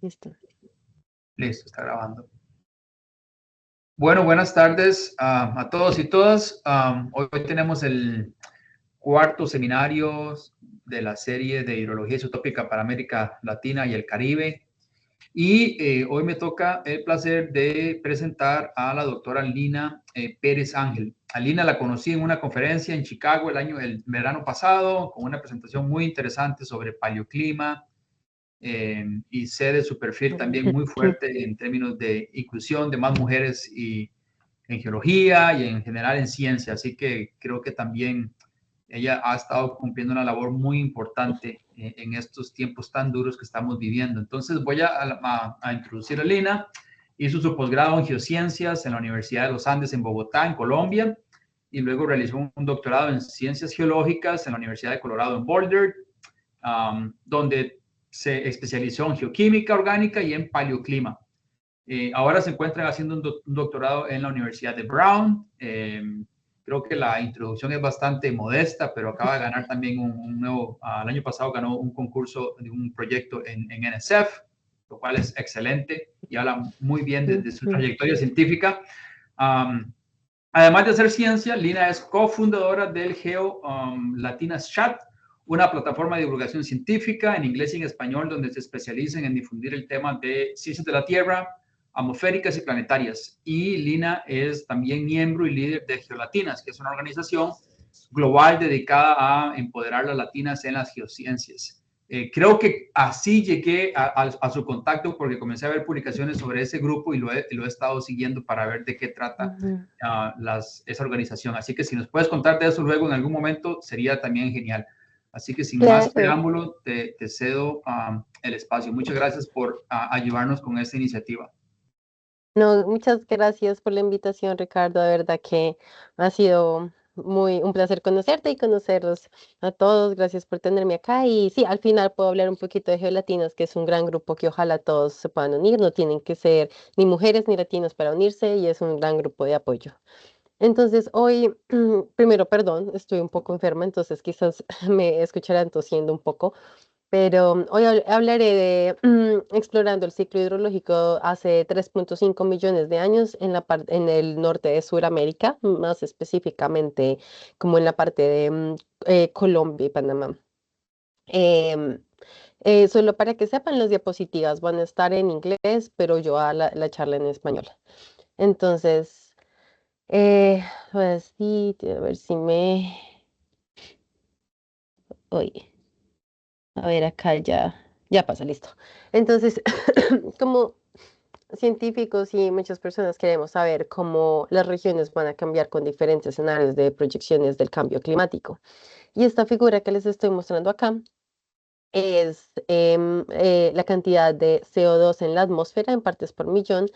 Listo. Listo, está grabando. Bueno, buenas tardes a todos y todas. Hoy tenemos el cuarto seminario de la serie de hidrología isotópica para América Latina y el Caribe. Y hoy me toca el placer de presentar a la doctora Lina Pérez Ángel. A Lina la conocí en una conferencia en Chicago el verano pasado, con una presentación muy interesante sobre paleoclima. Y sé de su perfil también muy fuerte en términos de inclusión de más mujeres y en geología y en general en ciencia. Así que creo que también ella ha estado cumpliendo una labor muy importante en estos tiempos tan duros que estamos viviendo. Entonces voy a introducir a Lina. Hizo su posgrado en geociencias en la Universidad de los Andes en Bogotá, en Colombia, y luego realizó un doctorado en ciencias geológicas en la Universidad de Colorado en Boulder, donde se especializó en geoquímica orgánica y en paleoclima. Ahora se encuentra haciendo un doctorado en la Universidad de Brown. Creo que la introducción es bastante modesta, pero acaba de ganar también un nuevo, el año pasado ganó un concurso de un proyecto en NSF, lo cual es excelente y habla muy bien de su trayectoria científica. Además de hacer ciencia, Lina es cofundadora del Geo Latinas Chat, una plataforma de divulgación científica en inglés y en español donde se especializan en difundir el tema de ciencias de la Tierra, atmosféricas y planetarias. Y Lina es también miembro y líder de Geolatinas, que es una organización global dedicada a empoderar las latinas en las geociencias. Creo que así llegué a su contacto porque comencé a ver publicaciones sobre ese grupo y lo he estado siguiendo para ver de qué trata esa organización. Así que si nos puedes contar de eso luego en algún momento, sería también genial. Así que sin más preámbulo, te cedo el espacio. Muchas gracias por ayudarnos con esta iniciativa. No, muchas gracias por la invitación, Ricardo. De verdad que ha sido un placer conocerte y conocerlos a todos. Gracias por tenerme acá. Y sí, al final puedo hablar un poquito de Geolatinos, que es un gran grupo que ojalá todos se puedan unir. No tienen que ser ni mujeres ni latinos para unirse y es un gran grupo de apoyo. Entonces, hoy, primero, perdón, estoy un poco enferma, entonces quizás me escucharán tosiendo un poco. Pero hoy hablaré de explorando el ciclo hidrológico hace 3.5 millones de años en el norte de Sudamérica, más específicamente como en la parte de Colombia y Panamá. Em, Solo para que sepan, las diapositivas van a estar en inglés, pero yo a la charla en español. Entonces, pues sí, a ver si me... Oye. A ver, acá ya pasa, listo. Entonces, como científicos y muchas personas queremos saber cómo las regiones van a cambiar con diferentes escenarios de proyecciones del cambio climático. Y esta figura que les estoy mostrando acá es la cantidad de CO2 en la atmósfera en partes por millón,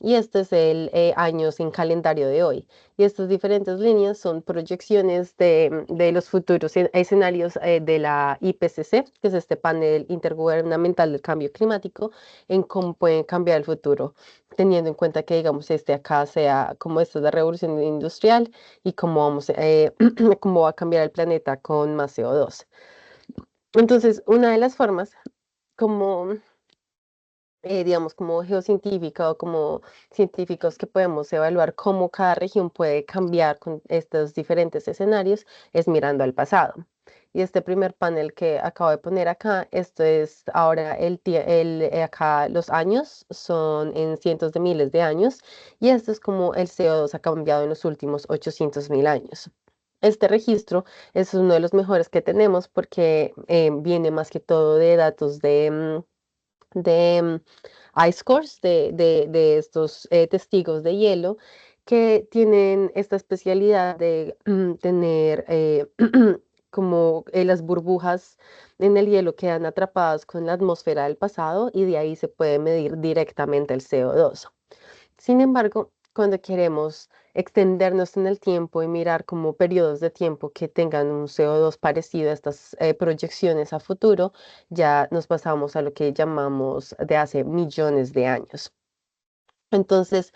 y este es el años en calendario de hoy. Y estas diferentes líneas son proyecciones de los futuros escenarios de la IPCC, que es este panel intergubernamental del cambio climático, en cómo pueden cambiar el futuro, teniendo en cuenta que, digamos, este acá sea como esta es la revolución industrial y cómo cómo va a cambiar el planeta con más CO2. Entonces, una de las formas como, digamos, como geocientífica o como científicos que podemos evaluar cómo cada región puede cambiar con estos diferentes escenarios es mirando al pasado. Y este primer panel que acabo de poner acá, esto es ahora acá los años son en cientos de miles de años, y esto es como el CO2 ha cambiado en los últimos 800.000 años. Este registro es uno de los mejores que tenemos porque viene más que todo de datos de ice cores, de estos testigos de hielo que tienen esta especialidad de tener como las burbujas en el hielo quedan atrapadas con la atmósfera del pasado, y de ahí se puede medir directamente el CO2. Sin embargo, cuando queremos extendernos en el tiempo y mirar como periodos de tiempo que tengan un CO2 parecido a estas proyecciones a futuro, ya nos pasamos a lo que llamamos de hace millones de años. Entonces,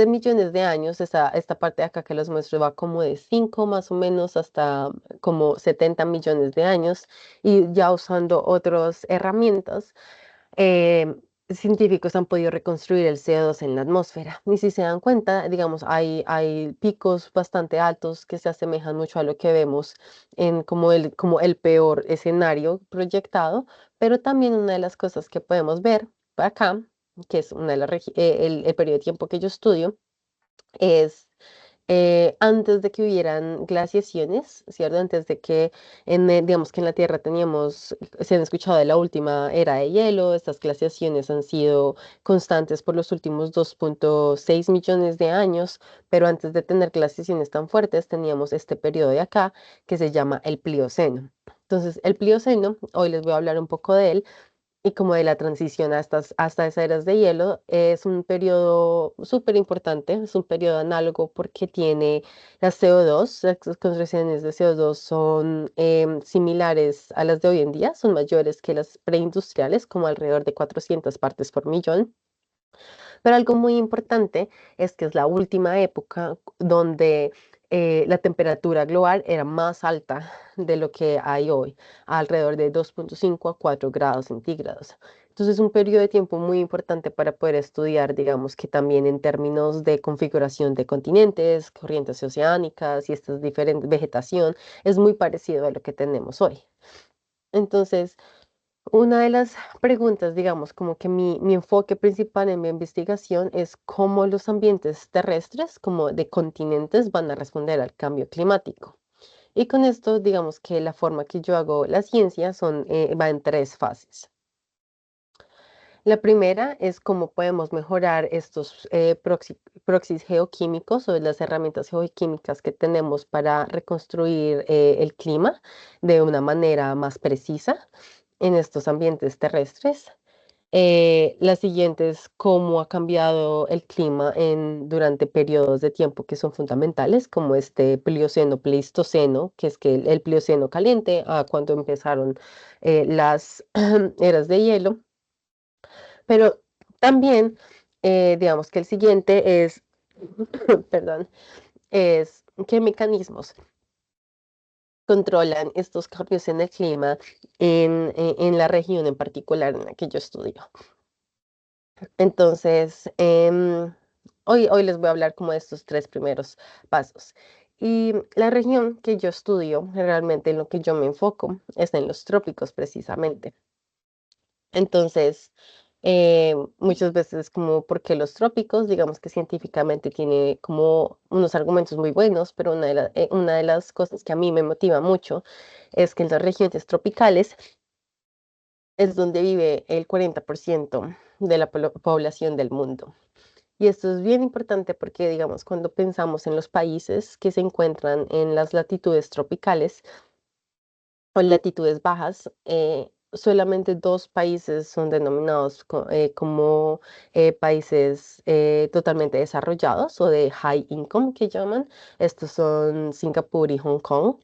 millones de años, esta parte de acá que les muestro va como de 5 más o menos hasta como 70 millones de años, y ya usando otras herramientas, científicos han podido reconstruir el CO2 en la atmósfera. Y si se dan cuenta, digamos, hay picos bastante altos que se asemejan mucho a lo que vemos en como el peor escenario proyectado, pero también una de las cosas que podemos ver acá, que es una de las el periodo de tiempo que yo estudio, es antes de que hubieran glaciaciones, ¿cierto? Antes de que, digamos que en la Tierra teníamos, se han escuchado de la última era de hielo, estas glaciaciones han sido constantes por los últimos 2,6 millones de años, pero antes de tener glaciaciones tan fuertes teníamos este periodo de acá que se llama el Plioceno. Entonces, el Plioceno, hoy les voy a hablar un poco de él, y como de la transición hasta esas eras de hielo, es un periodo súper importante, es un periodo análogo porque tiene las CO2, las concentraciones de CO2 son similares a las de hoy en día, son mayores que las preindustriales, como alrededor de 400 partes por millón. Pero algo muy importante es que es la última época donde la temperatura global era más alta de lo que hay hoy, alrededor de 2,5 a 4 grados centígrados. Entonces, es un periodo de tiempo muy importante para poder estudiar, digamos que también en términos de configuración de continentes, corrientes oceánicas y esta diferente vegetación, es muy parecido a lo que tenemos hoy. Entonces, una de las preguntas, digamos, como que mi enfoque principal en mi investigación es cómo los ambientes terrestres, como de continentes, van a responder al cambio climático. Y con esto, digamos que la forma que yo hago la ciencia va en tres fases. La primera es cómo podemos mejorar estos proxies geoquímicos o las herramientas geoquímicas que tenemos para reconstruir el clima de una manera más precisa en estos ambientes terrestres. La siguiente es cómo ha cambiado el clima durante periodos de tiempo que son fundamentales, como este Plioceno-Pleistoceno, que es que el Plioceno caliente, a cuando empezaron las eras de hielo. Pero también, digamos que el siguiente es, perdón, es qué mecanismos controlan estos cambios en el clima en la región en particular en la que yo estudio. Entonces, hoy les voy a hablar como de estos tres primeros pasos. Y la región que yo estudio, realmente en lo que yo me enfoco, es en los trópicos precisamente. Entonces, muchas veces como porque los trópicos, digamos que científicamente tiene como unos argumentos muy buenos, pero una de las cosas que a mí me motiva mucho es que en las regiones tropicales es donde vive el 40% de la población del mundo. Y esto es bien importante porque, digamos, cuando pensamos en los países que se encuentran en las latitudes tropicales o latitudes bajas, solamente dos países son denominados como países totalmente desarrollados o de high income que llaman. Estos son Singapur y Hong Kong.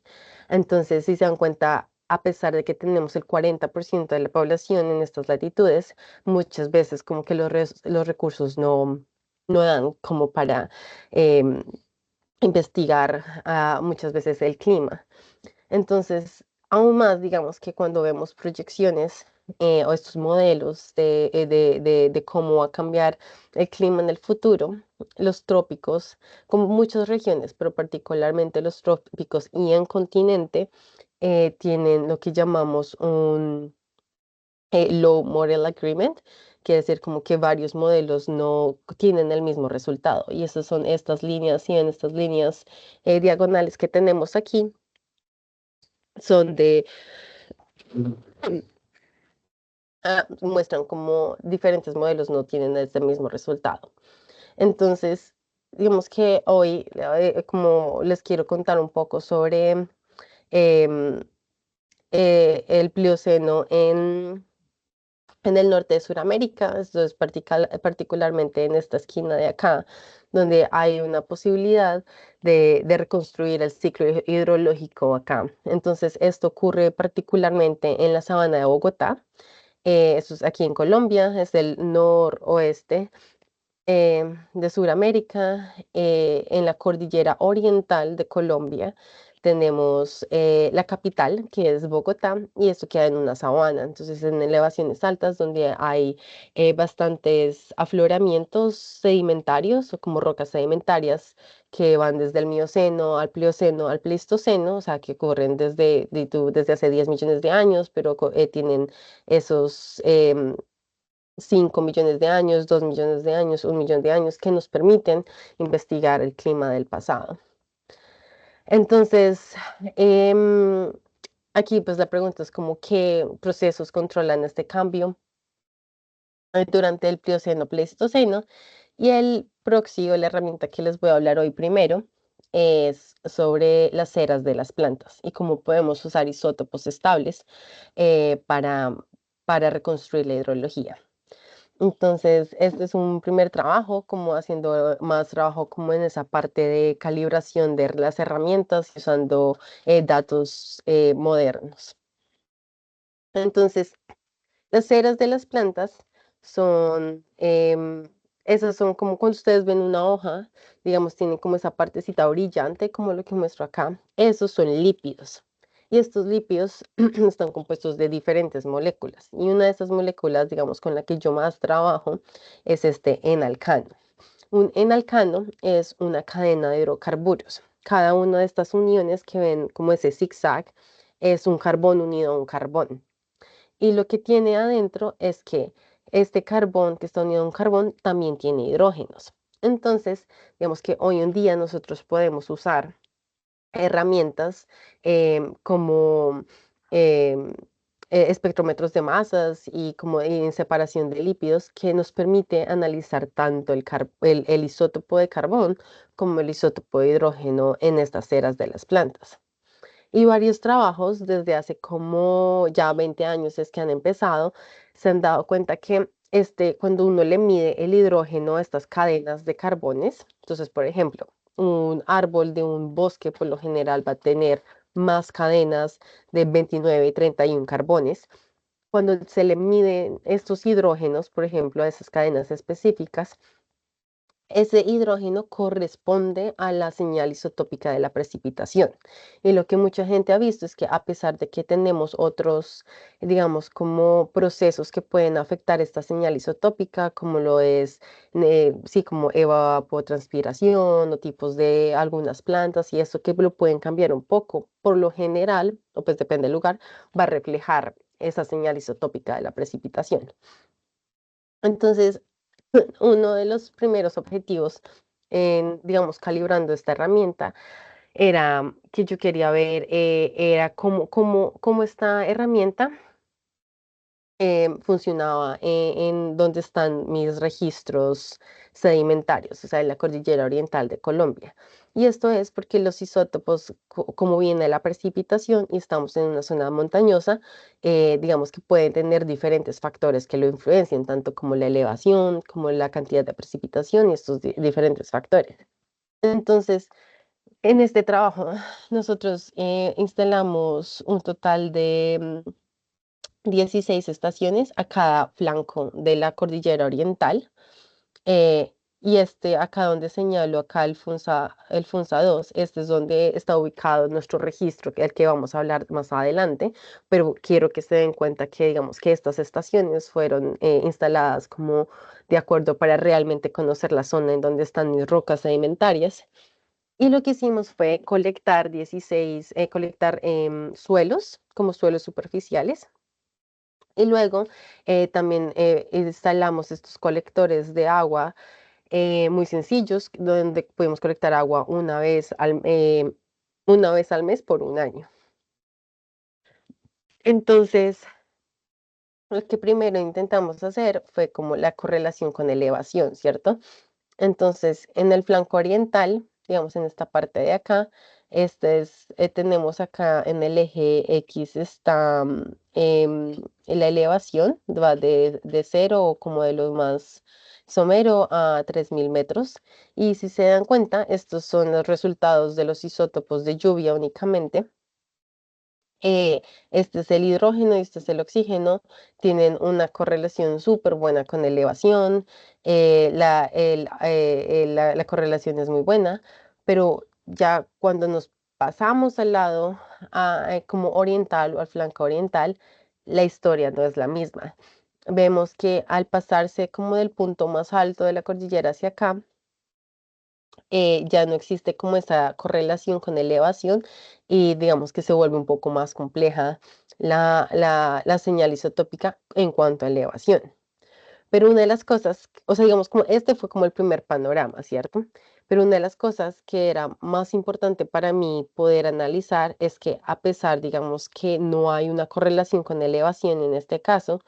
Entonces, si se dan cuenta, a pesar de que tenemos el 40% de la población en estas latitudes, muchas veces como que los recursos no dan como para em, investigar muchas veces el clima. Entonces, aún más, digamos que cuando vemos proyecciones o estos modelos de cómo va a cambiar el clima en el futuro, los trópicos, como muchas regiones, pero particularmente los trópicos y en continente, tienen lo que llamamos un Low Model Agreement, quiere decir como que varios modelos no tienen el mismo resultado. Y esas son estas líneas y en estas líneas diagonales que tenemos aquí son muestran cómo diferentes modelos no tienen este mismo resultado. Entonces, digamos que hoy, como les quiero contar un poco sobre em, el Plioceno en el norte de Sudamérica, esto es particularmente en esta esquina de acá, donde hay una posibilidad de reconstruir el ciclo hidrológico acá. Entonces, esto ocurre particularmente en la sabana de Bogotá. Esto es aquí en Colombia, es el noroeste de Sudamérica, en la cordillera oriental de Colombia, tenemos la capital, que es Bogotá, y esto queda en una sabana, entonces en elevaciones altas donde hay bastantes afloramientos sedimentarios o como rocas sedimentarias que van desde el Mioceno al Plioceno al Pleistoceno, o sea, que ocurren desde hace 10 millones de años, pero tienen esos 5 millones de años, 2 millones de años, 1 millón de años que nos permiten investigar el clima del pasado. Entonces, em, aquí pues la pregunta es como qué procesos controlan este cambio durante el Plioceno Pleistoceno. Y el proxy o la herramienta que les voy a hablar hoy primero es sobre las eras de las plantas y cómo podemos usar isótopos estables para reconstruir la hidrología. Entonces, este es un primer trabajo, como haciendo más trabajo como en esa parte de calibración de las herramientas, usando datos modernos. Entonces, las ceras de las plantas son, esas son como cuando ustedes ven una hoja, digamos, tiene como esa partecita brillante, como lo que muestro acá. Esos son lípidos. Y estos lípidos están compuestos de diferentes moléculas. Y una de esas moléculas, digamos, con la que yo más trabajo, es este enalcano. Un enalcano es una cadena de hidrocarburos. Cada una de estas uniones que ven como ese zigzag es un carbón unido a un carbón. Y lo que tiene adentro es que este carbón que está unido a un carbón también tiene hidrógenos. Entonces, digamos que hoy en día nosotros podemos usar herramientas como em, espectrómetros de masas y como en separación de lípidos que nos permite analizar tanto el isótopo de carbón como el isótopo de hidrógeno en estas eras de las plantas. Y varios trabajos desde hace como ya 20 años es que han empezado, se han dado cuenta que cuando uno le mide el hidrógeno a estas cadenas de carbones, entonces, por ejemplo, un árbol de un bosque por lo general va a tener más cadenas de 29 y 31 carbones. Cuando se le miden estos hidrógenos, por ejemplo, a esas cadenas específicas, ese hidrógeno corresponde a la señal isotópica de la precipitación. Y lo que mucha gente ha visto es que a pesar de que tenemos otros, digamos, como procesos que pueden afectar esta señal isotópica, como lo es, sí, como evapotranspiración o tipos de algunas plantas y eso que lo pueden cambiar un poco, por lo general, o pues depende del lugar, va a reflejar esa señal isotópica de la precipitación. Entonces, uno de los primeros objetivos en, digamos, calibrando esta herramienta era que yo quería ver, era cómo esta herramienta funcionaba en donde están mis registros sedimentarios, o sea, en la cordillera oriental de Colombia. Y esto es porque los isótopos, como viene la precipitación y estamos en una zona montañosa, digamos que pueden tener diferentes factores que lo influencian, tanto como la elevación, como la cantidad de precipitación y estos diferentes factores. Entonces, en este trabajo, nosotros instalamos un total de 16 estaciones a cada flanco de la cordillera oriental. Y acá donde señalo, acá el Funza 2, este es donde está ubicado nuestro registro, el que vamos a hablar más adelante, pero quiero que se den cuenta que, digamos, que estas estaciones fueron instaladas como de acuerdo para realmente conocer la zona en donde están mis rocas sedimentarias. Y lo que hicimos fue colectar suelos, como suelos superficiales, y luego también instalamos estos colectores de agua muy sencillos, donde podemos colectar agua una vez al mes por un año. Entonces, lo que primero intentamos hacer fue como la correlación con elevación, ¿cierto? Entonces, en el flanco oriental, digamos en esta parte de acá, tenemos acá en el eje X está la elevación, va de cero o como de los más somero a 3000 metros. Y si se dan cuenta, estos son los resultados de los isótopos de lluvia únicamente. Este es el hidrógeno y este es el oxígeno, tienen una correlación súper buena con elevación, la correlación es muy buena, pero ya cuando nos pasamos al lado como oriental o al flanco oriental, la historia no es la misma. Vemos que al pasarse como del punto más alto de la cordillera hacia acá, ya no existe como esa correlación con elevación y digamos que se vuelve un poco más compleja la señal isotópica en cuanto a elevación. Pero una de las cosas, o sea, digamos, como este fue como el primer panorama, ¿cierto? Pero una de las cosas que era más importante para mí poder analizar es que a pesar, digamos, que no hay una correlación con elevación en este caso,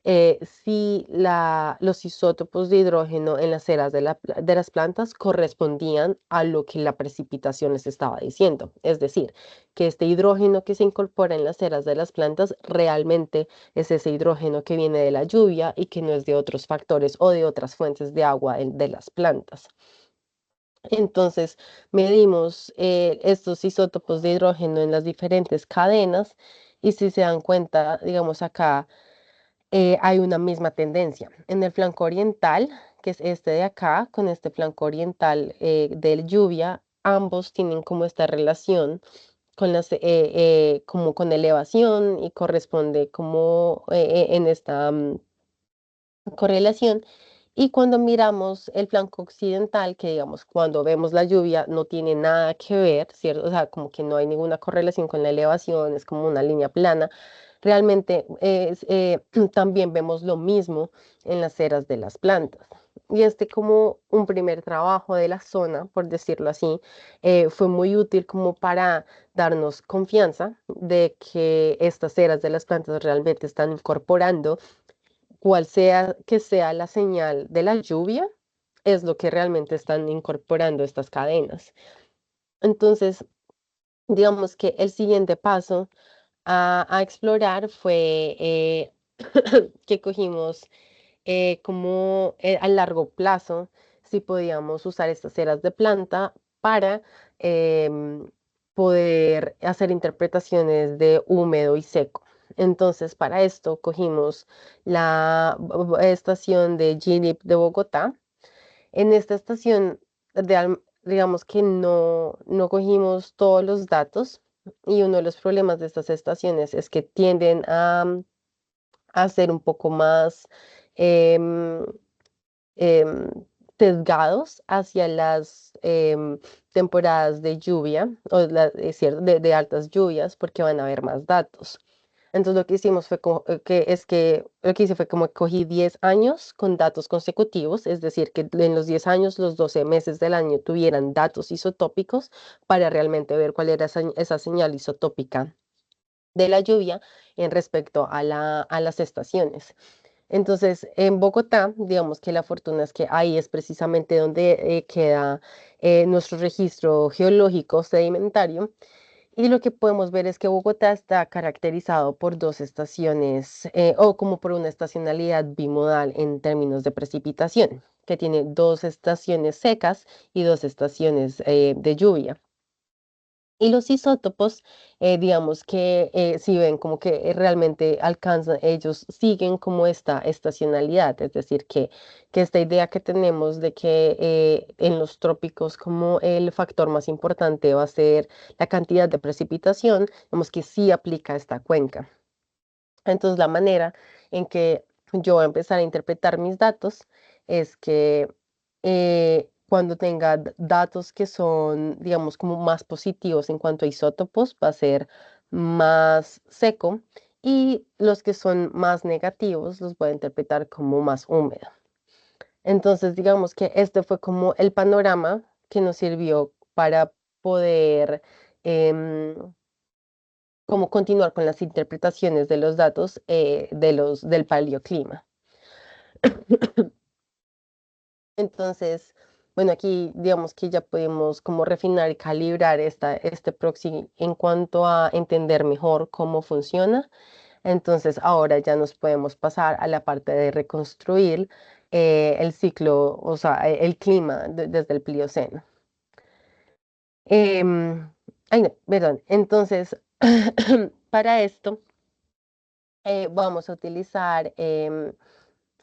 si los isótopos de hidrógeno en las eras de las plantas correspondían a lo que la precipitación les estaba diciendo. Es decir, que este hidrógeno que se incorpora en las eras de las plantas realmente es ese hidrógeno que viene de la lluvia y que no es de otros factores o de otras fuentes de agua de las plantas. Entonces, medimos estos isótopos de hidrógeno en las diferentes cadenas y si se dan cuenta, digamos acá, hay una misma tendencia. En el flanco oriental, que es este de acá, con este flanco oriental de lluvia, ambos tienen como esta relación con como con elevación y corresponde como en esta correlación. Y cuando miramos el flanco occidental, que digamos, cuando vemos la lluvia, no tiene nada que ver, ¿cierto? O sea, como que no hay ninguna correlación con la elevación, es como una línea plana. Realmente también vemos lo mismo en las eras de las plantas. Y este como un primer trabajo de la zona, por decirlo así, fue muy útil como para darnos confianza de que estas eras de las plantas realmente están incorporando cual sea que sea la señal de la lluvia, es lo que realmente están incorporando estas cadenas. Entonces, digamos que el siguiente paso a explorar fue que cogimos como a largo plazo, si podíamos usar estas eras de planta para poder hacer interpretaciones de húmedo y seco. Entonces, para esto cogimos la estación de GNIP de Bogotá. En esta estación, digamos que no cogimos todos los datos y uno de los problemas de estas estaciones es que tienden a ser un poco más em, em, sesgados hacia las temporadas de lluvia, o es cierto, de altas lluvias, porque van a haber más datos. Entonces lo que hicimos fue que lo que hice fue como cogí 10 años con datos consecutivos, es decir, que en los 10 años, los 12 meses del año tuvieran datos isotópicos para realmente ver cuál era esa señal isotópica de la lluvia en respecto a las estaciones. Entonces, en Bogotá, digamos que la fortuna es que ahí es precisamente donde queda nuestro registro geológico sedimentario. Y lo que podemos ver es que Bogotá está caracterizado por dos estaciones o como por una estacionalidad bimodal en términos de precipitación, que tiene dos estaciones secas y dos estaciones de lluvia. Y los isótopos, digamos que si ven como que realmente alcanzan, ellos siguen como esta estacionalidad, es decir, que esta idea que tenemos de que en los trópicos como el factor más importante va a ser la cantidad de precipitación, vemos que sí aplica a esta cuenca. Entonces la manera en que yo voy a empezar a interpretar mis datos es que cuando tenga datos que son, digamos, como más positivos en cuanto a isótopos, va a ser más seco y los que son más negativos los voy a interpretar como más húmedo. Entonces, digamos que este fue como el panorama que nos sirvió para poder em, como continuar con las interpretaciones de los datos del paleoclima. Entonces, bueno, aquí digamos que ya podemos como refinar y calibrar este proxy en cuanto a entender mejor cómo funciona. Entonces, ahora ya nos podemos pasar a la parte de reconstruir el ciclo, o sea, el clima desde el Plioceno. Ay, no, perdón. Entonces, para esto vamos a utilizar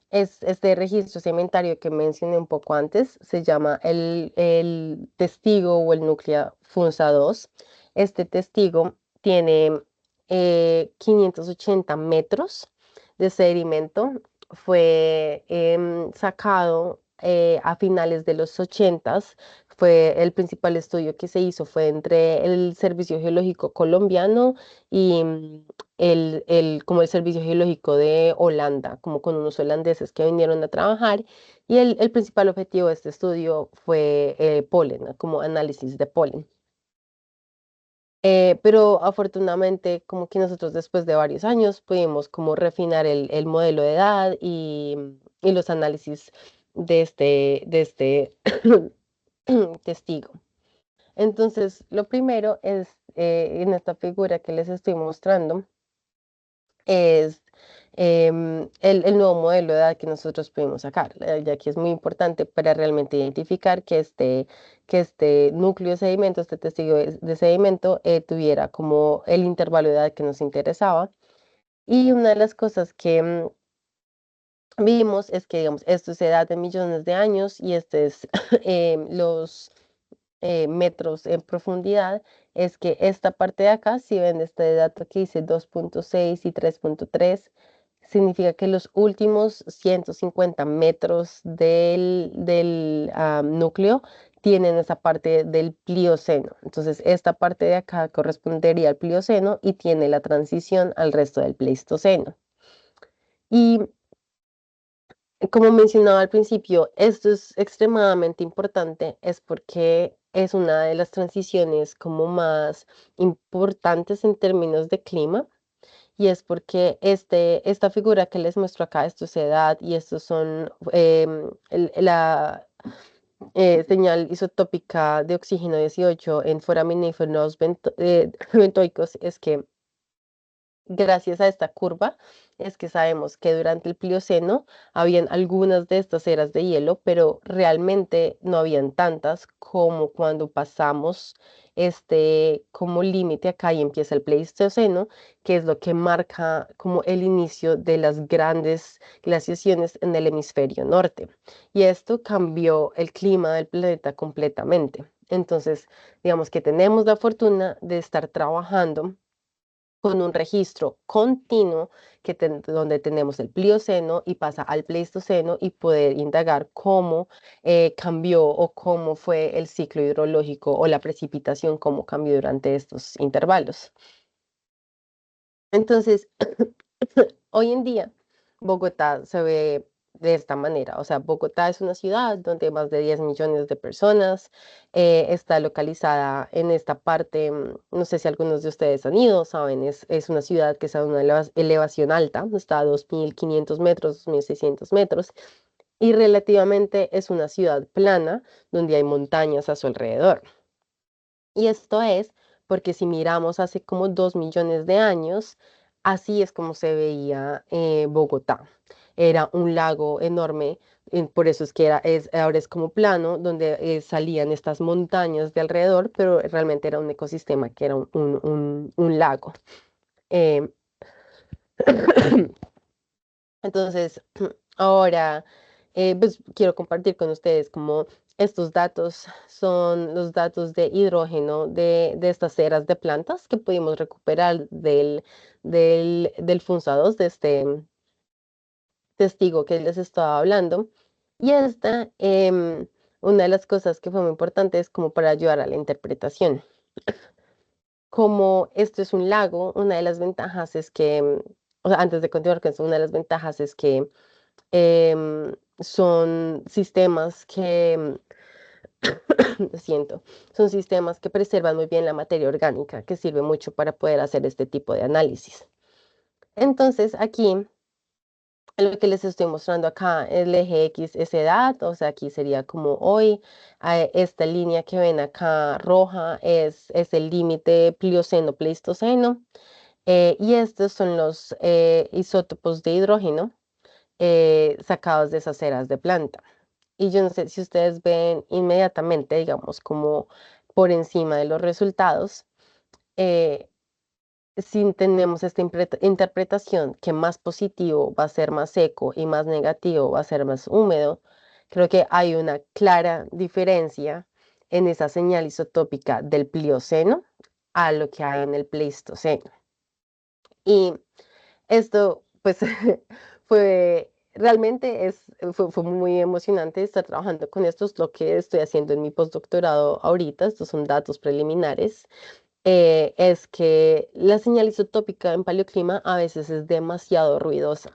este registro sedimentario que mencioné un poco antes, se llama el testigo o el núcleo FUNSA 2. este testigo tiene 580 metros de sedimento. Fue sacado a finales de los 80s. Fue el principal estudio que se hizo fue entre el Servicio Geológico Colombiano y como el Servicio Geológico de Holanda, como con unos holandeses que vinieron a trabajar. Y el principal objetivo de este estudio fue polen, como análisis de polen. Pero afortunadamente, como que nosotros después de varios años pudimos como refinar el modelo de edad y los análisis de este testigo. Entonces, lo primero es, en esta figura que les estoy mostrando, es el nuevo modelo de edad que nosotros pudimos sacar, ya que es muy importante para realmente identificar que este núcleo de sedimento, este testigo de sedimento, tuviera como el intervalo de edad que nos interesaba. Y una de las cosas que vimos es que, digamos, esto es edad de millones de años y este es los metros en profundidad, es que esta parte de acá, si ven este dato que dice 2.6 y 3.3, significa que los últimos 150 metros del núcleo tienen esa parte del Plioceno. Entonces, esta parte de acá correspondería al Plioceno y tiene la transición al resto del Pleistoceno. Y como mencionaba al principio, esto es extremadamente importante, es porque es una de las transiciones como más importantes en términos de clima, y es porque esta figura que les muestro acá, esto es edad y estos son la señal isotópica de oxígeno 18 en foraminíferos bentoicos, es que gracias a esta curva es que sabemos que durante el Plioceno habían algunas de estas eras de hielo, pero realmente no habían tantas como cuando pasamos como límite acá y empieza el Pleistoceno, que es lo que marca como el inicio de las grandes glaciaciones en el hemisferio norte. Y esto cambió el clima del planeta completamente. Entonces, digamos que tenemos la fortuna de estar trabajando con un registro continuo donde tenemos el Plioceno y pasa al Pleistoceno y poder indagar cómo cambió o cómo fue el ciclo hidrológico o la precipitación, cómo cambió durante estos intervalos. Entonces, hoy en día, Bogotá se ve de esta manera. O sea, Bogotá es una ciudad donde más de 10 millones de personas está localizada en esta parte. No sé si algunos de ustedes han ido, saben, es una ciudad que está a una elevación alta, está a 2.500 metros, 2.600 metros, y relativamente es una ciudad plana donde hay montañas a su alrededor. Y esto es porque si miramos hace como 2 millones de años, así es como se veía Bogotá. Era un lago enorme, por eso es que ahora es como plano, donde salían estas montañas de alrededor, pero realmente era un ecosistema que era un lago. Eh, entonces, ahora, pues quiero compartir con ustedes como estos datos son los datos de hidrógeno de estas eras de plantas que pudimos recuperar del FUNSA-2, de este testigo que les estaba hablando. Y una de las cosas que fue muy importante es como para ayudar a la interpretación. Como esto es un lago, una de las ventajas es que, o sea, antes de continuar con eso, una de las ventajas es que son sistemas que, lo siento, son sistemas que preservan muy bien la materia orgánica, que sirve mucho para poder hacer este tipo de análisis. Entonces, aquí, lo que les estoy mostrando acá, el eje X es edad, o sea, aquí sería como hoy. Esta línea que ven acá roja es el límite Plioceno-Pleistoceno. Y estos son los isótopos de hidrógeno sacados de esas eras de planta. Y yo no sé si ustedes ven inmediatamente, digamos, como por encima de los resultados, eh, si tenemos esta interpretación que más positivo va a ser más seco y más negativo va a ser más húmedo, creo que hay una clara diferencia en esa señal isotópica del Plioceno a lo que hay en el Pleistoceno. Y esto, pues, realmente fue muy emocionante estar trabajando con esto. Es lo que estoy haciendo en mi postdoctorado ahorita. Estos son datos preliminares. Es que la señal isotópica en paleoclima a veces es demasiado ruidosa.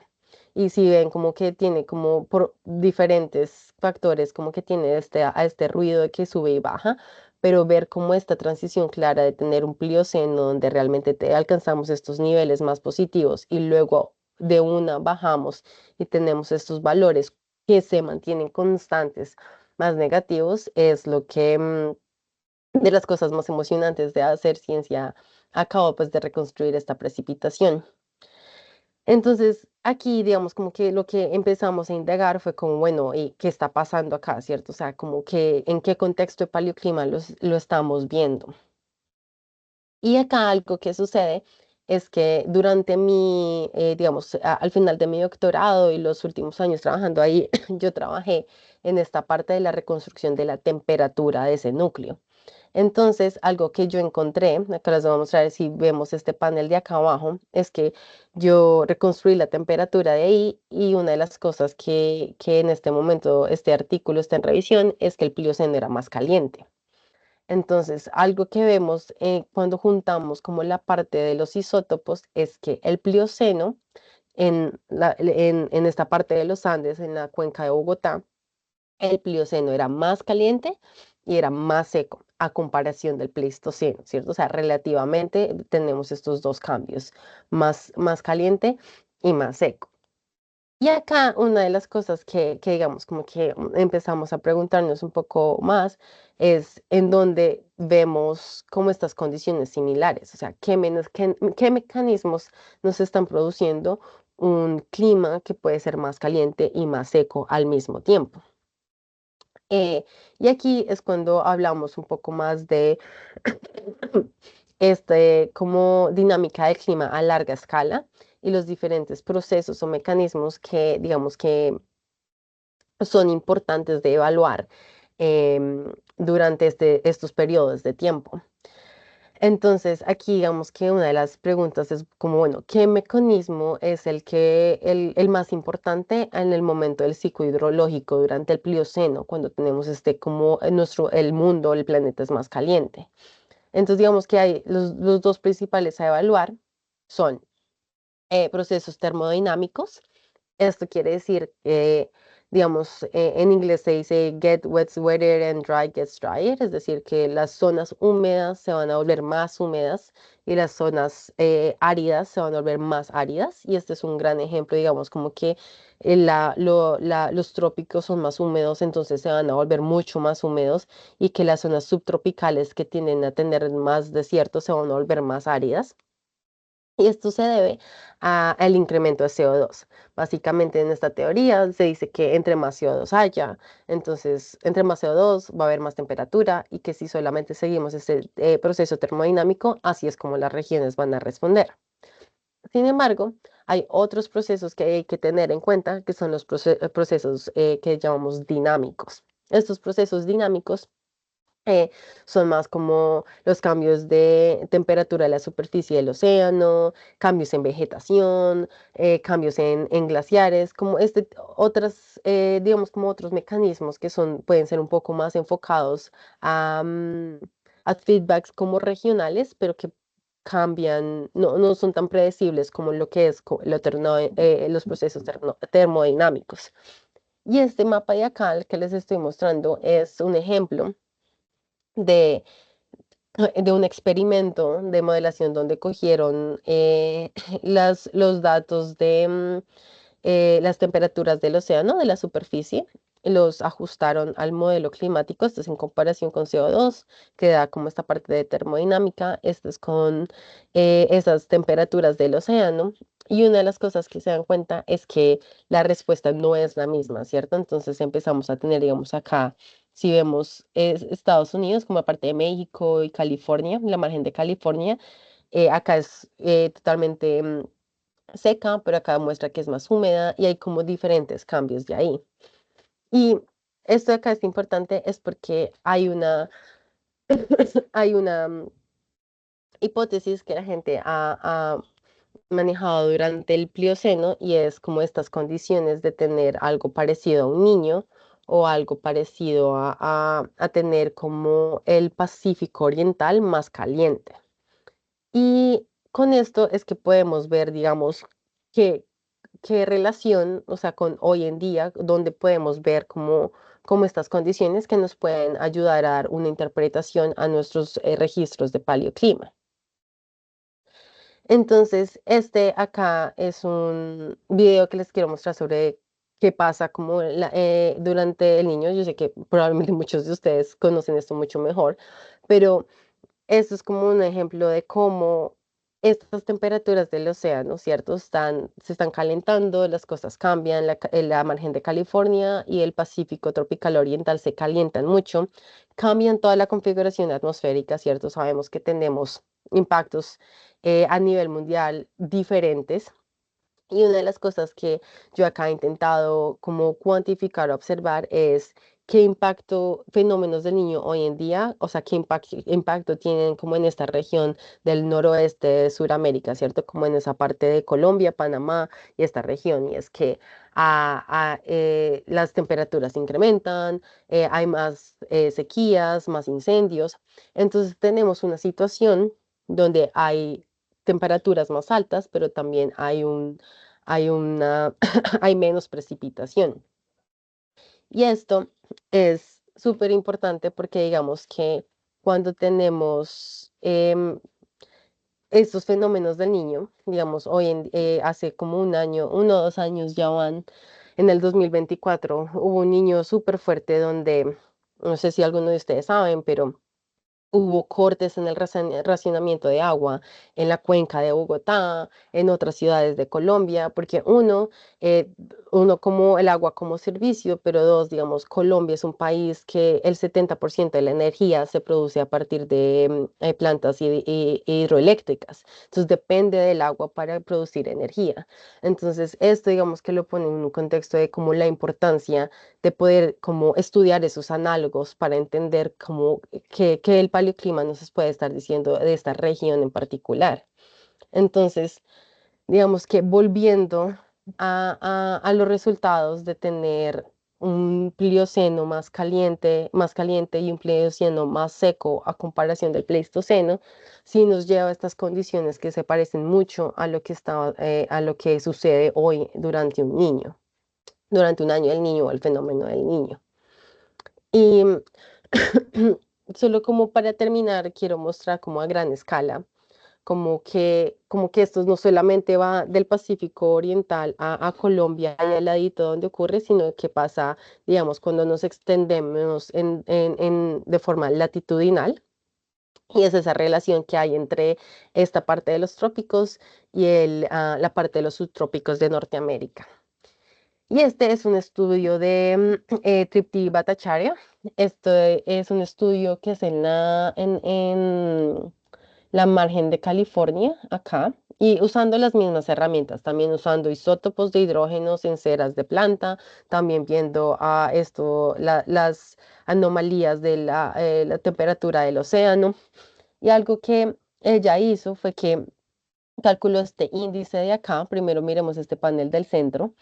Y si ven como que tiene como por diferentes factores, como que tiene a este ruido de que sube y baja, pero ver como esta transición clara de tener un plioceno donde realmente alcanzamos estos niveles más positivos y luego de una bajamos y tenemos estos valores que se mantienen constantes más negativos, es lo que de las cosas más emocionantes de hacer ciencia acabo pues de reconstruir esta precipitación. Entonces, aquí, digamos, como que lo que empezamos a indagar fue como, bueno, ¿y qué está pasando acá, cierto? O sea, como que en qué contexto de paleoclima lo estamos viendo. Y acá algo que sucede es que durante digamos, al final de mi doctorado y los últimos años trabajando ahí, yo trabajé en esta parte de la reconstrucción de la temperatura de ese núcleo. Entonces, algo que yo encontré, acá les voy a mostrar si vemos este panel de acá abajo, es que yo reconstruí la temperatura de ahí y una de las cosas que en este momento este artículo está en revisión es que el Plioceno era más caliente. Entonces, algo que vemos cuando juntamos como la parte de los isótopos es que el Plioceno en esta parte de los Andes, en la cuenca de Bogotá, el Plioceno era más caliente y era más seco a comparación del Pleistoceno, ¿cierto? O sea, relativamente tenemos estos dos cambios, más caliente y más seco. Y acá una de las cosas que digamos como que empezamos a preguntarnos un poco más es en dónde vemos como estas condiciones similares, o sea, qué mecanismos nos están produciendo un clima que puede ser más caliente y más seco al mismo tiempo. Y aquí es cuando hablamos un poco más de como dinámica del clima a larga escala y los diferentes procesos o mecanismos que, digamos, que son importantes de evaluar durante estos periodos de tiempo. Entonces, aquí digamos que una de las preguntas es como, bueno, ¿qué mecanismo es el más importante en el momento del ciclo hidrológico durante el Plioceno, cuando tenemos como el mundo, el planeta es más caliente? Entonces, digamos que hay los dos principales a evaluar son procesos termodinámicos. Esto quiere decir que, digamos, en inglés se dice get wet wetter and dry gets drier, es decir, que las zonas húmedas se van a volver más húmedas y las zonas áridas se van a volver más áridas. Y este es un gran ejemplo, digamos, como que los trópicos son más húmedos, entonces se van a volver mucho más húmedos y que las zonas subtropicales que tienden a tener más desierto se van a volver más áridas. Y esto se debe al incremento de CO2. Básicamente en esta teoría se dice que entre más CO2 haya, entonces entre más CO2 va a haber más temperatura y que si solamente seguimos este proceso termodinámico, así es como las regiones van a responder. Sin embargo, hay otros procesos que hay que tener en cuenta, que son los procesos que llamamos dinámicos. Estos procesos dinámicos eh, son más como los cambios de temperatura de la superficie del océano, cambios en vegetación, cambios en glaciares, como digamos, como otros mecanismos que pueden ser un poco más enfocados a feedbacks como regionales, pero que cambian, no son tan predecibles como lo que es los procesos termodinámicos. Y este mapa de acá, el que les estoy mostrando, es un ejemplo de, de un experimento de modelación donde cogieron los datos de las temperaturas del océano, de la superficie, los ajustaron al modelo climático, esto es en comparación con CO2, que da como esta parte de termodinámica, esto es con esas temperaturas del océano. Y una de las cosas que se dan cuenta es que la respuesta no es la misma, ¿cierto? Entonces empezamos a tener, digamos, acá, si vemos Estados Unidos como aparte de México y California, la margen de California, acá es totalmente seca, pero acá muestra que es más húmeda y hay como diferentes cambios de ahí. Y esto de acá es importante es porque hay una hipótesis que la gente ha manejado durante el Plioceno y es como estas condiciones de tener algo parecido a un niño o algo parecido a tener como el Pacífico Oriental más caliente. Y con esto es que podemos ver, digamos, qué, qué relación, o sea, con hoy en día, donde podemos ver cómo estas condiciones que nos pueden ayudar a dar una interpretación a nuestros registros de paleoclima. Entonces, este acá es un video que les quiero mostrar sobre qué pasa como durante el niño. Yo sé que probablemente muchos de ustedes conocen esto mucho mejor, pero esto es como un ejemplo de cómo estas temperaturas del océano, ¿cierto? Se están calentando, las cosas cambian, la margen de California y el Pacífico tropical oriental se calientan mucho, cambian toda la configuración atmosférica, ¿cierto? Sabemos que tenemos impactos a nivel mundial diferentes. Y una de las cosas que yo acá he intentado como cuantificar o observar es qué impacto fenómenos del niño hoy en día, o sea, qué impacto tienen como en esta región del noroeste de Sudamérica, ¿cierto? Como en esa parte de Colombia, Panamá y esta región. Y es que las temperaturas incrementan, hay más sequías, más incendios. Entonces tenemos una situación donde hay temperaturas más altas, pero también hay una, hay menos precipitación. Y esto es súper importante porque digamos que cuando tenemos estos fenómenos del niño, digamos, hace como un año, 1 o 2 años ya van, en el 2024 hubo un niño súper fuerte donde, no sé si alguno de ustedes saben, pero hubo cortes en el racionamiento de agua en la cuenca de Bogotá, en otras ciudades de Colombia, porque eh, uno como el agua como servicio, pero dos, digamos, Colombia es un país que el 70% de la energía se produce a partir de plantas hidroeléctricas. Entonces depende del agua para producir energía. Entonces esto, digamos, que lo pone en un contexto de como la importancia de poder como estudiar esos análogos para entender cómo que el paleoclima nos puede estar diciendo de esta región en particular. Entonces, digamos que volviendo a los resultados de tener un plioceno más caliente y un plioceno más seco a comparación del pleistoceno, sí nos lleva a estas condiciones que se parecen mucho a lo que a lo que sucede hoy durante un año del niño o el fenómeno del niño. Y solo como para terminar, quiero mostrar como a gran escala, como que esto no solamente va del Pacífico Oriental a Colombia y al ladito donde ocurre, sino que pasa, digamos, cuando nos extendemos de forma latitudinal. Y es esa relación que hay entre esta parte de los trópicos y la parte de los subtrópicos de Norteamérica. Y este es un estudio de Tripti Bhattacharya. Esto es un estudio que es en la margen de California, acá, y usando las mismas herramientas, también usando isótopos de hidrógenos en ceras de planta, también viendo las anomalías de la temperatura del océano. Y algo que ella hizo fue que calculó este índice de acá. Primero miremos este panel del centro.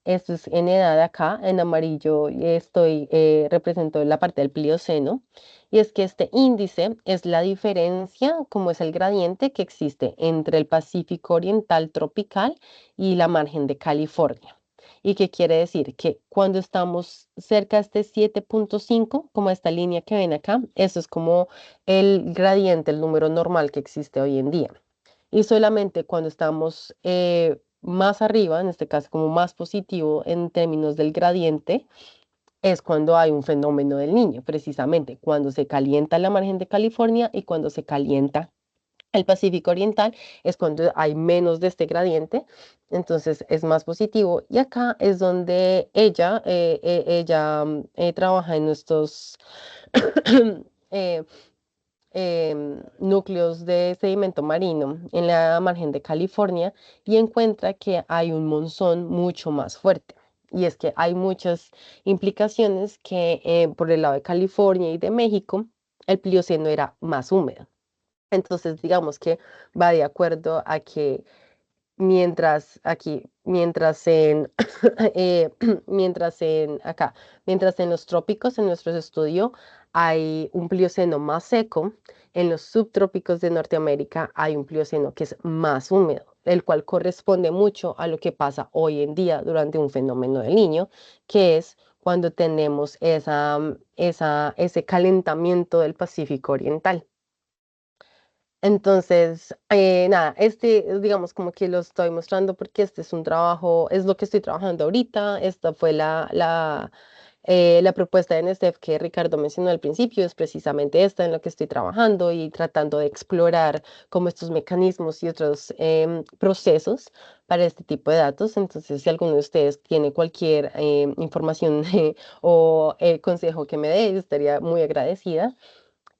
Esto es en edad acá, en amarillo represento la parte del Plioceno, y es que este índice es la diferencia, como es el gradiente que existe entre el Pacífico Oriental tropical y la margen de California. ¿Y qué quiere decir? Que cuando estamos cerca de este 7,5, como esta línea que ven acá, eso es como el gradiente, el número normal que existe hoy en día. Y solamente cuando estamos más arriba, en este caso como más positivo en términos del gradiente, es cuando hay un fenómeno del niño, precisamente cuando se calienta la margen de California y cuando se calienta el Pacífico Oriental, es cuando hay menos de este gradiente, entonces es más positivo. Y acá es donde ella trabaja en estos eh, núcleos de sedimento marino en la margen de California y encuentra que hay un monzón mucho más fuerte. Y es que hay muchas implicaciones que por el lado de California y de México, el Plioceno era más húmedo. Entonces, digamos que va de acuerdo a que mientras en, mientras en los trópicos, en nuestro estudio, hay un plioceno más seco, en los subtrópicos de Norteamérica hay un plioceno que es más húmedo, el cual corresponde mucho a lo que pasa hoy en día durante un fenómeno del Niño, que es cuando tenemos ese calentamiento del Pacífico Oriental. Entonces, nada, digamos como que lo estoy mostrando porque este es un trabajo, es lo que estoy trabajando ahorita. Esta fue la propuesta de NSF que Ricardo mencionó al principio, es precisamente esta en lo que estoy trabajando y tratando de explorar como estos mecanismos y otros procesos para este tipo de datos. Entonces, si alguno de ustedes tiene cualquier información o consejo que me dé, estaría muy agradecida.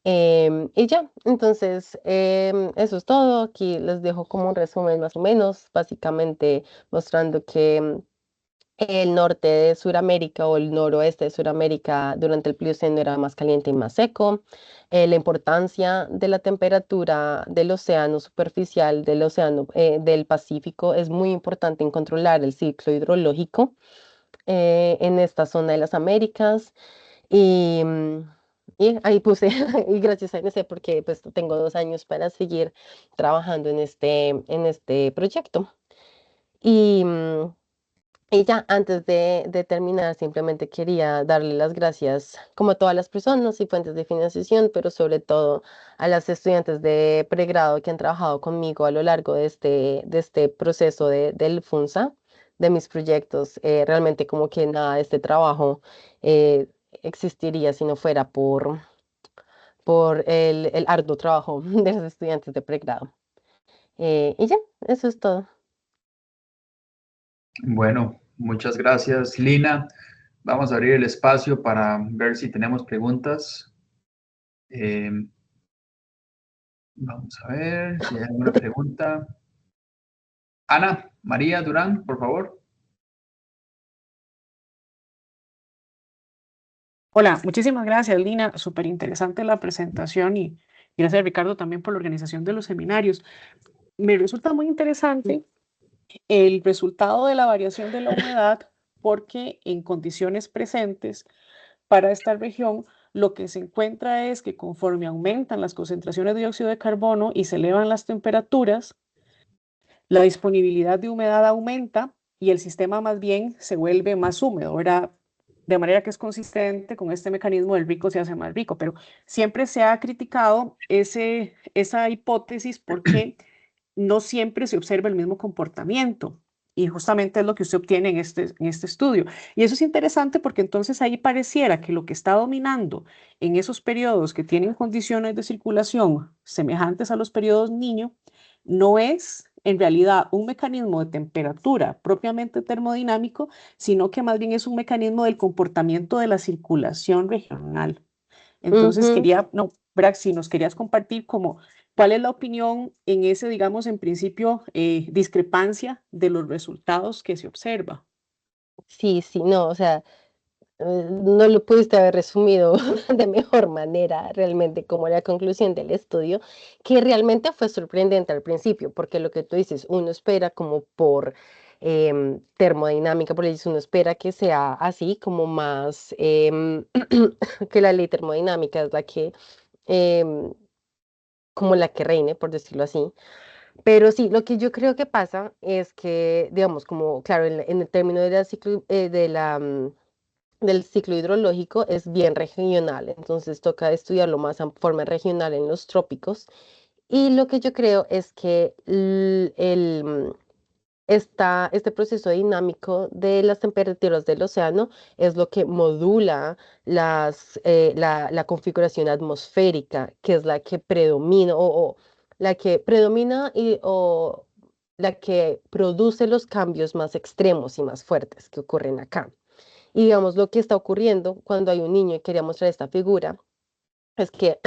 Y ya, entonces eso es todo. Aquí les dejo como un resumen más o menos, básicamente mostrando que el norte de Sudamérica o el noroeste de Sudamérica durante el Plioceno era más caliente y más seco. La importancia de la temperatura del océano superficial, del océano del Pacífico, es muy importante en controlar el ciclo hidrológico en esta zona de las Américas. Y, y ahí puse, y gracias a NC porque pues tengo 2 años para seguir trabajando en este proyecto. Y, y ya antes de terminar, simplemente quería darle las gracias, como a todas las personas y fuentes de financiación, pero sobre todo a las estudiantes de pregrado que han trabajado conmigo a lo largo de este proceso del FUNSA, de mis proyectos. Realmente como que nada de este trabajo eh, existiría si no fuera por el arduo trabajo de los estudiantes de pregrado. Y ya, eso es todo. Bueno, muchas gracias, Lina. Vamos a abrir el espacio para ver si tenemos preguntas. Eh, vamos a ver si hay alguna pregunta. Ana María Durán, por favor. Hola, muchísimas gracias, Lina. Súper interesante la presentación y gracias, Ricardo, también por la organización de los seminarios. Me resulta muy interesante el resultado de la variación de la humedad porque en condiciones presentes para esta región lo que se encuentra es que conforme aumentan las concentraciones de dióxido de carbono y se elevan las temperaturas, la disponibilidad de humedad aumenta y el sistema más bien se vuelve más húmedo, ¿verdad? De manera que es consistente con este mecanismo del rico se hace más rico, pero siempre se ha criticado esa hipótesis porque no siempre se observa el mismo comportamiento. Y justamente es lo que usted obtiene en este estudio. Y eso es interesante porque entonces ahí pareciera que lo que está dominando en esos periodos que tienen condiciones de circulación semejantes a los periodos niño, no es en realidad un mecanismo de temperatura propiamente termodinámico, sino que más bien es un mecanismo del comportamiento de la circulación regional. Entonces Ujú. quería, no, Brax, si nos querías compartir como cuál es la opinión en ese, digamos, en principio, discrepancia de los resultados que se observa. Sí, sí, no, o sea, no lo pudiste haber resumido de mejor manera realmente como la conclusión del estudio, que realmente fue sorprendente al principio, porque lo que tú dices, uno espera como por termodinámica, por eso uno espera que sea así, como más que la ley termodinámica es la que, em, como la que reine, por decirlo así. Pero sí, lo que yo creo que pasa es que, digamos, como, claro, en el término del ciclo hidrológico es bien regional, entonces toca estudiarlo más en forma regional en los trópicos. Y lo que yo creo es que este proceso dinámico de las temperaturas del océano es lo que modula la configuración atmosférica, que es la que predomina o la que predomina o la que produce los cambios más extremos y más fuertes que ocurren acá. Y digamos, lo que está ocurriendo cuando hay un niño y quería mostrar esta figura es que,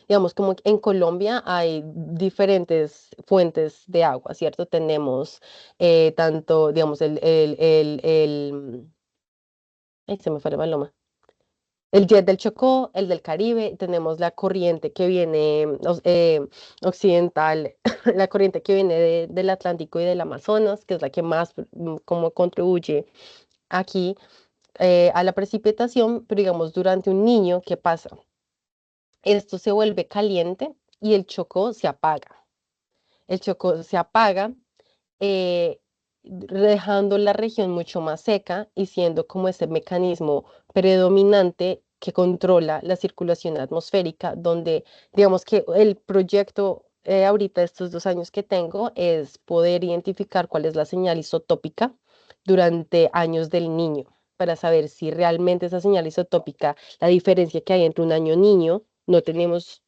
digamos, como que en Colombia hay diferentes fuentes de agua, ¿cierto? Tenemos tanto, digamos, ay, se me fue la paloma. el jet del Chocó, el del Caribe, tenemos la corriente que viene occidental, la corriente que viene del Atlántico y del Amazonas, que es la que más como contribuye aquí a la precipitación, pero digamos durante un niño, ¿qué pasa? Esto se vuelve caliente y el Chocó se apaga. El Chocó se apaga, eh, dejando la región mucho más seca y siendo como ese mecanismo predominante que controla la circulación atmosférica, donde digamos que el proyecto ahorita estos 2 años que tengo es poder identificar cuál es la señal isotópica durante años del niño, para saber si realmente esa señal isotópica, la diferencia que hay entre un año niño, no tenemos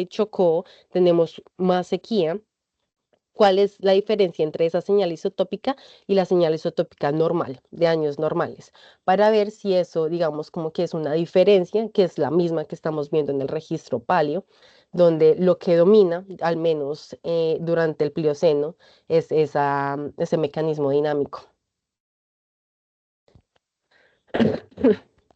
Chocó, tenemos más sequía. ¿Cuál es la diferencia entre esa señal isotópica y la señal isotópica normal, de años normales? Para ver si eso, digamos, como que es una diferencia, que es la misma que estamos viendo en el registro paleo, donde lo que domina, al menos durante el Plioceno, es ese mecanismo dinámico.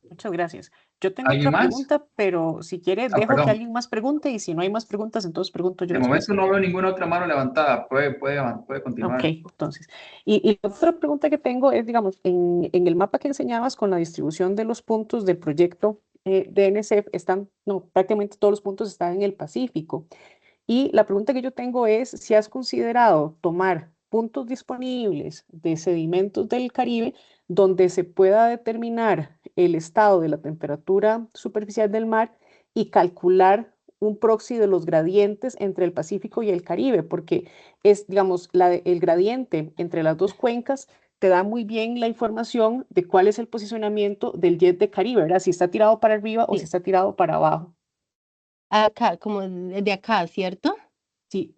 Muchas gracias. Yo tengo ¿Alguien otra más? pregunta, pero si quiere, dejo que Perdón. alguien más pregunte y si no hay más preguntas, entonces pregunto yo De después. momento no veo ninguna otra mano levantada. Puede Ok, continuar. entonces. Y la otra pregunta que tengo es, digamos, en el mapa que enseñabas con la distribución de los puntos del proyecto de NSF, están, no, prácticamente todos los puntos están en el Pacífico. Y la pregunta que yo tengo es si has considerado tomar puntos disponibles de sedimentos del Caribe donde se pueda determinar el estado de la temperatura superficial del mar y calcular un proxy de los gradientes entre el Pacífico y el Caribe, porque es, digamos, el gradiente entre las dos cuencas te da muy bien la información de cuál es el posicionamiento del jet de Caribe, ¿verdad? Si está tirado para arriba o si Sí, está tirado para abajo. acá, como de acá, ¿cierto? Sí,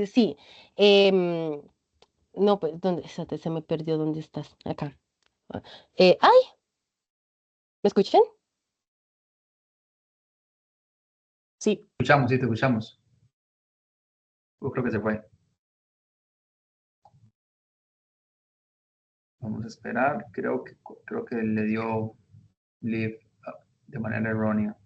Sí. em, no, pues, ¿dónde? Espérate, se me perdió, ¿dónde estás? Acá. ¡Ay! ¿Me escuchan? sí. Escuchamos, sí, te escuchamos. Creo que se fue. Vamos a esperar. Creo que le dio leave de manera errónea.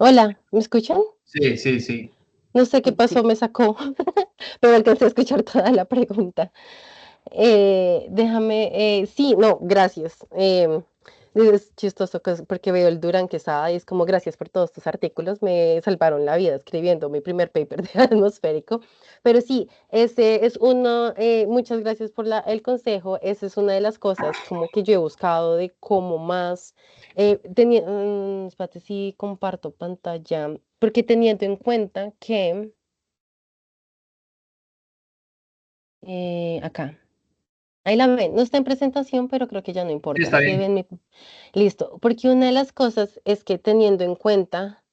Hola, ¿me escuchan? Sí, sí, sí. No sé qué pasó, Sí. me sacó, pero alcancé a escuchar toda la pregunta. Sí, no, gracias. Es chistoso porque veo el Durán Quesada y es como gracias por todos tus artículos, me salvaron la vida escribiendo mi primer paper de atmosférico. Pero sí, ese es uno, muchas gracias por el consejo, esa es una de las cosas como que yo he buscado de cómo más, espérate, sí comparto pantalla, porque teniendo en cuenta que, acá. Ahí la ven, no está en presentación, pero creo que ya no Sí, importa. está Si bien. ven Listo, porque una de las cosas es que teniendo en cuenta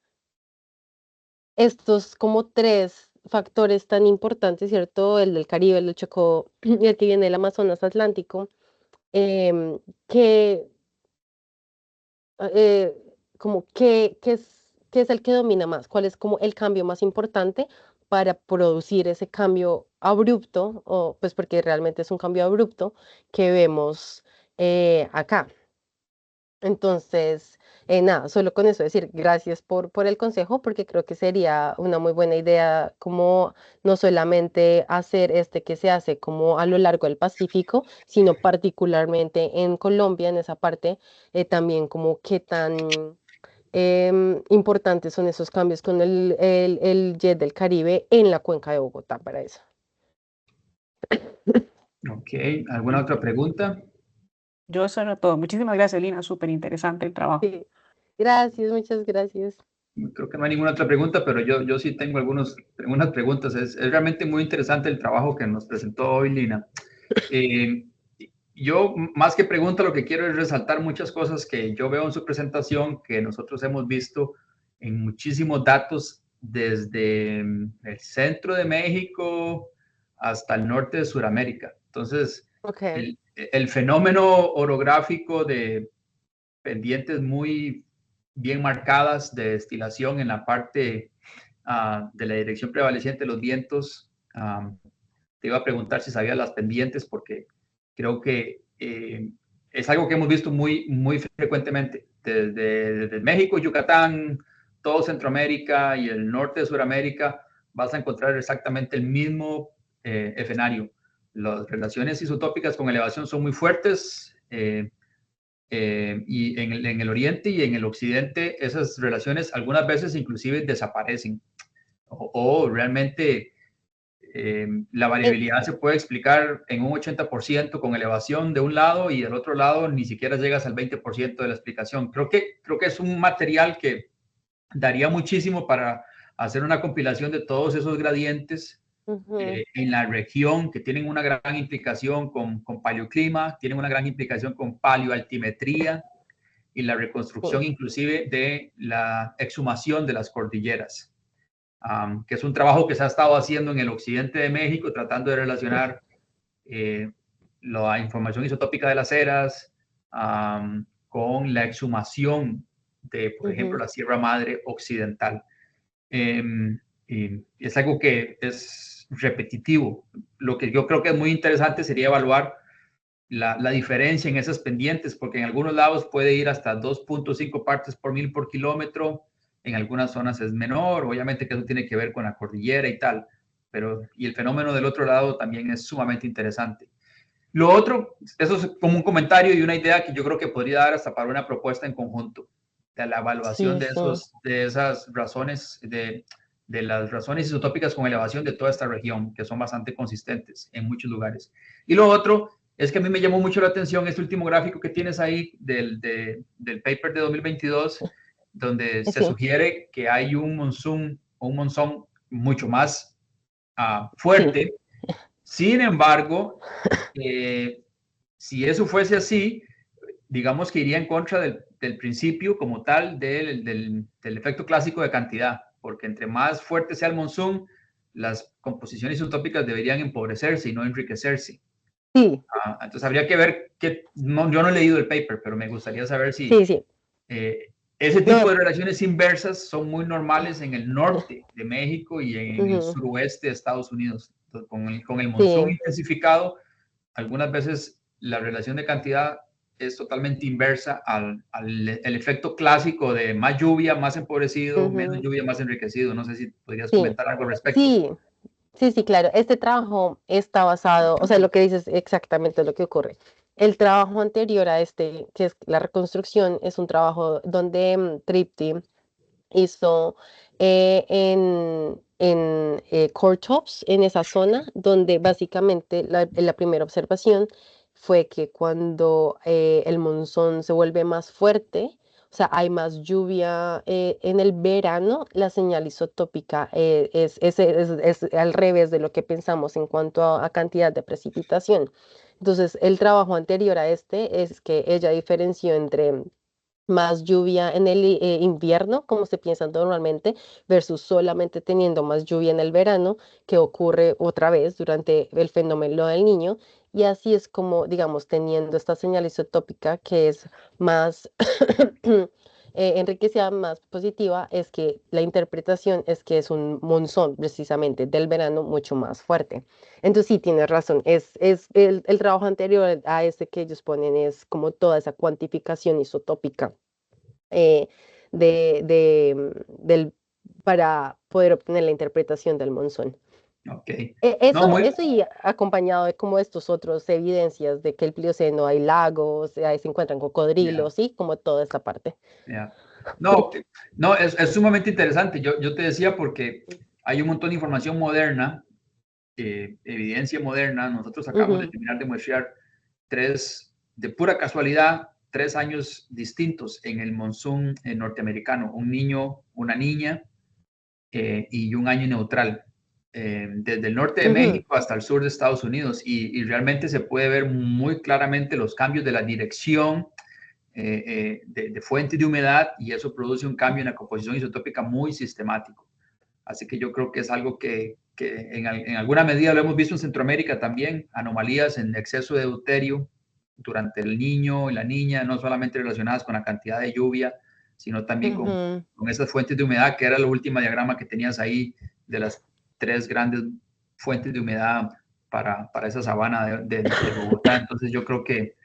estos como 3 factores tan importantes, ¿cierto? El del Caribe, el del Chocó y el que viene del Amazonas Atlántico, em, que eh, como qué es el que domina más, cuál es como el cambio más importante para producir ese cambio abrupto, o pues porque realmente es un cambio abrupto que vemos acá. Entonces, nada, solo con eso decir gracias por el consejo, porque creo que sería una muy buena idea como no solamente hacer este que se hace como a lo largo del Pacífico, sino particularmente en Colombia, en esa parte, también como qué tan importantes son esos cambios con el jet del Caribe en la cuenca de Bogotá para eso. Ok, ¿alguna otra pregunta? Yo eso era todo. Muchísimas gracias, Lina. Súper interesante el trabajo. Sí, gracias, muchas gracias. Creo que no hay ninguna otra pregunta, pero yo sí tengo algunas preguntas. Es realmente muy interesante el trabajo que nos presentó hoy Lina. Eh, yo, más que pregunta, lo que quiero es resaltar muchas cosas que yo veo en su presentación, que nosotros hemos visto en muchísimos datos desde el centro de México hasta el norte de Sudamérica. Entonces, Ok. el fenómeno orográfico de pendientes muy bien marcadas de destilación en la parte de la dirección prevaleciente de los vientos. Te iba a preguntar si sabías las pendientes, porque creo que es algo que hemos visto muy frecuentemente. Desde México, Yucatán, todo Centroamérica y el norte de Sudamérica, vas a encontrar exactamente el mismo escenario. Las relaciones isotópicas con elevación son muy fuertes, y en el oriente y en el occidente esas relaciones algunas veces inclusive desaparecen, o realmente la Eh, variabilidad se puede explicar en un 80% con elevación de un lado, y del otro lado ni siquiera llegas al 20% de la explicación. Creo que es un material que daría muchísimo para hacer una compilación de todos esos gradientes en la región, que tienen una gran implicación con paleoclima, tienen una gran implicación con paleoaltimetría y la reconstrucción sí, inclusive de la exhumación de las cordilleras. Que es un trabajo que se ha estado haciendo en el occidente de México, tratando de relacionar la información isotópica de las eras con la exhumación de, por ejemplo, la Sierra Madre Occidental. Y es algo que es repetitivo. Lo que yo creo que es muy interesante sería evaluar la diferencia en esas pendientes, porque en algunos lados puede ir hasta 2.5 partes por mil por kilómetro, en algunas zonas es menor, obviamente que eso tiene que ver con la cordillera y tal, y el fenómeno del otro lado también es sumamente interesante. Lo otro, eso es como un comentario y una idea que yo creo que podría dar hasta para una propuesta en conjunto, de la evaluación sí, de, sí. de esas razones, de las razones isotópicas con elevación de toda esta región, que son bastante consistentes en muchos lugares. Y lo otro es que a mí me llamó mucho la atención este último gráfico que tienes ahí del paper de 2022, donde se Sí, sugiere que hay un monzón mucho más sí, fuerte. Sin embargo, si eso fuese así, digamos que iría en contra del principio como tal del efecto clásico de cantidad, porque entre más fuerte sea el monzón, las composiciones isotópicas deberían empobrecerse y no enriquecerse. sí, Entonces habría que ver yo no he leído el paper, pero me gustaría saber si sí, sí. ese tipo No, de relaciones inversas son muy normales en el norte de México y en el ujú, suroeste de Estados Unidos. Entonces, con el monzón sí, intensificado, algunas veces la relación de cantidad es totalmente inversa el efecto clásico de más lluvia, más empobrecido, menos ujú, lluvia, más enriquecido. No sé si podrías sí, comentar algo al respecto. sí, sí, sí, claro. Este trabajo está basado, o sea, lo que dices es exactamente lo que ocurre. El trabajo anterior a este, que es la reconstrucción, es un trabajo donde Tripti hizo en Core Tops, en esa zona, donde básicamente la primera observación fue que cuando el monzón se vuelve más fuerte, o sea, hay más lluvia en el verano, la señal isotópica es al revés de lo que pensamos en cuanto a cantidad de precipitación. Entonces, el trabajo anterior a este es que ella diferenció entre más lluvia en el invierno, como se piensa normalmente, versus solamente teniendo más lluvia en el verano, que ocurre otra vez durante el fenómeno del niño. Y así es como, digamos, teniendo esta señal isotópica que es más enriquecida, más positiva, es que la interpretación es que es un monzón precisamente del verano mucho más fuerte. Entonces sí, tienes razón, es el trabajo anterior a este que ellos ponen es como toda esa cuantificación isotópica eh, del, para poder obtener la interpretación del monzón. Ok. No, Eso y acompañado de como estos otros evidencias de que el Plioceno hay lagos, ahí se encuentran yeah, cocodrilos, ¿sí? Como toda esta parte. yeah. No, no, es sumamente interesante. Yo te decía porque hay un montón de información moderna, evidencia moderna. Nosotros acabamos de Ujú, terminar de muestrear de pura casualidad, 3 años distintos en el monzón norteamericano. Un niño, una niña y un año neutral. Desde el norte de ujú, México hasta el sur de Estados Unidos. Y realmente se puede ver muy claramente los cambios de la dirección de fuente de humedad, y eso produce un cambio en la composición isotópica muy sistemático. Así que yo creo que es algo que en alguna medida lo hemos visto en Centroamérica también, anomalías en exceso de deuterio durante el niño y la niña, no solamente relacionadas con la cantidad de lluvia, sino también Ujú. con esas fuentes de humedad, que era la última diagrama que tenías ahí de las 3 grandes fuentes de humedad para esa sabana de Bogotá. Entonces yo creo que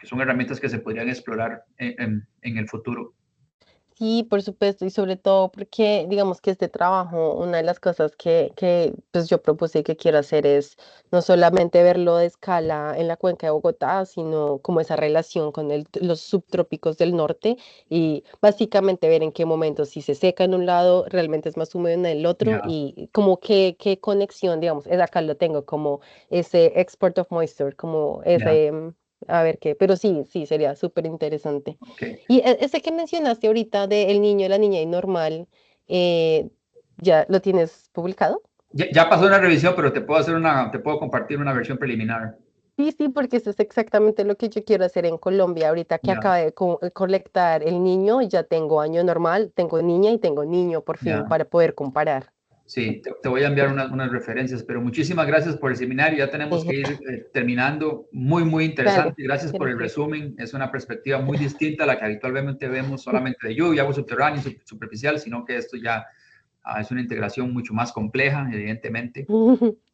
son herramientas que se podrían explorar en el futuro. Sí, por supuesto, y sobre todo porque digamos que este trabajo, una de las cosas que pues yo propuse y que quiero hacer es no solamente verlo de escala en la cuenca de Bogotá, sino como esa relación con los subtrópicos del norte y básicamente ver en qué momento si se seca en un lado, realmente es más húmedo en el otro Ya, y como qué conexión, digamos, es acá lo tengo como ese export of moisture, como ya, ese, a ver qué, pero sí, sí, sería súper interesante. ok. Y ese que mencionaste ahorita de el niño, la niña y normal, eh, ¿ya lo tienes publicado? Ya pasó una revisión, pero te puedo compartir una versión preliminar. Sí, sí, porque eso es exactamente lo que yo quiero hacer en Colombia. Ahorita que Ya, acabé de colectar el niño, ya tengo año normal, tengo niña y tengo niño por fin ya. para poder comparar. Sí, te voy a enviar unas referencias, pero muchísimas gracias por el seminario. Ya tenemos que ir terminando. Muy, muy Dale, interesante. Gracias por el gracias. resumen. Es una perspectiva muy distinta a la que habitualmente vemos solamente de lluvia, agua subterránea, superficial, sino que esto ya es una integración mucho más compleja, evidentemente,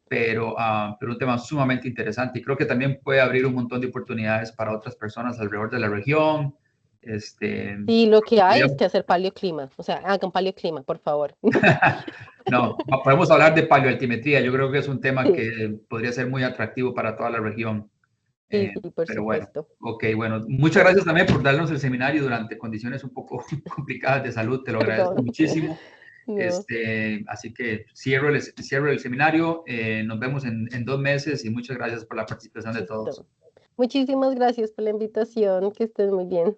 pero un tema sumamente interesante y creo que también puede abrir un montón de oportunidades para otras personas alrededor de la región. Sí, lo que hay es Podríamos- que hacer paleoclima, o sea, hagan paleoclima, por favor. No, podemos hablar de paleoaltimetría. Yo creo que es un tema Sí, que podría ser muy atractivo para toda la región. sí, sí, por Pero bueno, supuesto. ok, bueno, muchas Bueno, gracias también por darnos el seminario durante condiciones un poco complicadas de salud. Te lo agradezco perdón. muchísimo. No, Así que cierro el seminario. Nos vemos en 2 meses y muchas gracias por la participación de todos. listo. Muchísimas gracias por la invitación, que estés muy bien.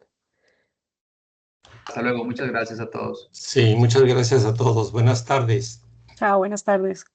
Hasta luego. Muchas gracias a todos. Sí, muchas gracias a todos. Buenas tardes. Chao, buenas tardes.